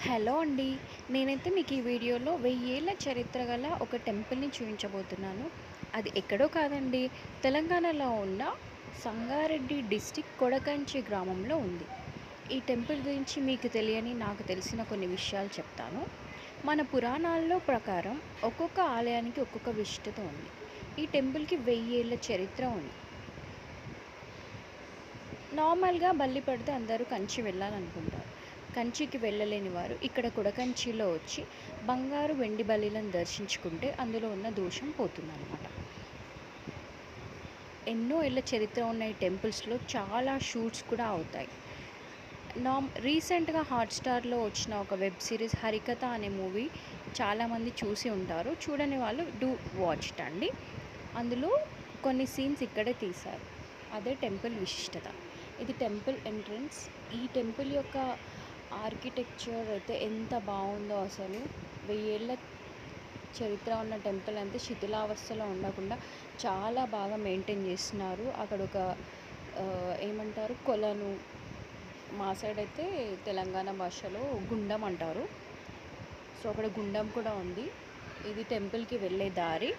Hello అండి. నేనైతే మీకు ఈ వీడియోలో 1000 ఏళ్ల చరిత్ర గల ఒక టెంపుల్‌ని చూయించబోతున్నాను. అది ఎక్కడో కాదండి, తెలంగాణలో ఉన్న సంగారెడ్డి డిస్ట్రిక్ట్ కొడకంచి గ్రామంలో ఉంది. ఈ టెంపుల్ గురించి మీకు తెలియని, నాకు తెలిసిన కొన్ని విషయాలు చెప్తాను. మన పురాణాల్లో ప్రకారం ఒక్కొక్క ఆలయానికి ఒక్కొక్క విశిష్టత ఉంది. ఈ టెంపుల్‌కి 1000 ఏళ్ల చరిత్ర ఉంది. నార్మల్‌గా బల్లి పడితే అందరూ కంచి వెళ్ళాలనుకుంటారు. కంచికి వెళ్ళలేని వారు ఇక్కడ కుడకంచిలో వచ్చి బంగారు, వెండి బల్లిలను దర్శించుకుంటే అందులో ఉన్న దోషం పోతుందన్నమాట. ఎన్నో ఏళ్ల చరిత్ర ఉన్న ఈ టెంపుల్స్‌లో చాలా షూట్స్ కూడా అవుతాయి. రీసెంట్‌గా హాట్‌స్టార్‌లో వచ్చిన ఒక వెబ్ సిరీస్ 'హరికథ' అనే మూవీ చాలామంది చూసి ఉంటారు. చూడని వాళ్ళు డూ వాచ్ ఇట్ అండి. అందులో కొన్ని సీన్స్ ఇక్కడే తీశారు. అదే టెంపుల్ విశిష్టత. ఇది టెంపుల్ ఎంట్రన్స్. ఈ టెంపుల్ యొక్క ఆర్కిటెక్చర్ అయితే ఎంత బాగుందో అసలు. 1000 ఏళ్ల చరిత్ర ఉన్న టెంపుల్ అంతే శిథిలావస్థలో ఉండకుండా చాలా బాగా మెయింటైన్ చేస్తున్నారు. అక్కడ ఒక ఏమంటారు, కొలను, మా సైడ్ అయితే తెలంగాణ భాషలో గుండం అంటారు. సో అక్కడ గుండం కూడా ఉంది. ఇది టెంపుల్కి వెళ్ళే దారి.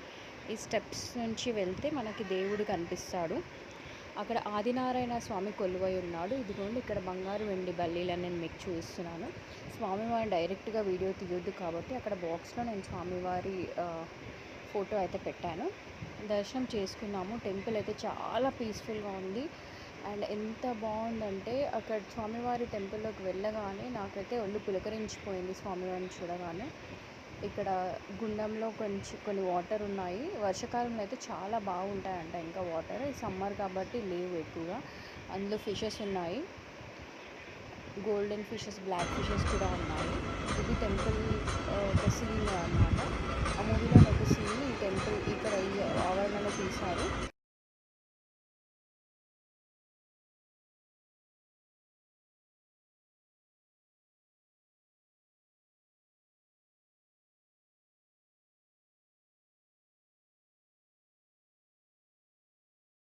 ఈ స్టెప్స్ నుంచి వెళ్తే మనకి దేవుడు కనిపిస్తాడు. అక్కడ ఆదినారాయణ స్వామి కొలువై ఉన్నాడు. ఇదిగోండి ఇక్కడ బంగారు, వెండి బల్లీలని నేను మీకు చూపిస్తున్నాను. స్వామివారి డైరెక్ట్గా వీడియో తీయొద్దు కాబట్టి అక్కడ బాక్స్లో నేను స్వామివారి ఫోటో అయితే పెట్టాను. దర్శనం చేసుకున్నాము. టెంపుల్ అయితే చాలా పీస్ఫుల్గా ఉంది. అండ్ ఎంత బాగుందంటే అక్కడ స్వామివారి టెంపుల్లోకి వెళ్ళగానే నాకైతే ఒళ్ళు పులకరించిపోయింది స్వామివారిని చూడగానే. ఇక్కడ గుండంలో కొన్ని వాటర్ ఉన్నాయి. వర్షాకాలంలో అయితే చాలా బాగుంటాయంట ఇంకా వాటర్. ఈ సమ్మర్ కాబట్టి లేవు ఎక్కువగా. అందులో ఫిషెస్ ఉన్నాయి, గోల్డెన్ ఫిషెస్, బ్లాక్ ఫిషెస్ కూడా ఉన్నాయి. ఇది టెంపుల్ ఒక సీన్ అన్నమాట. ఆ మూవీలో ఒక సీన్ ఈ టెంపుల్ ఇక్కడ ఈ ఆవరణలో తీశారు.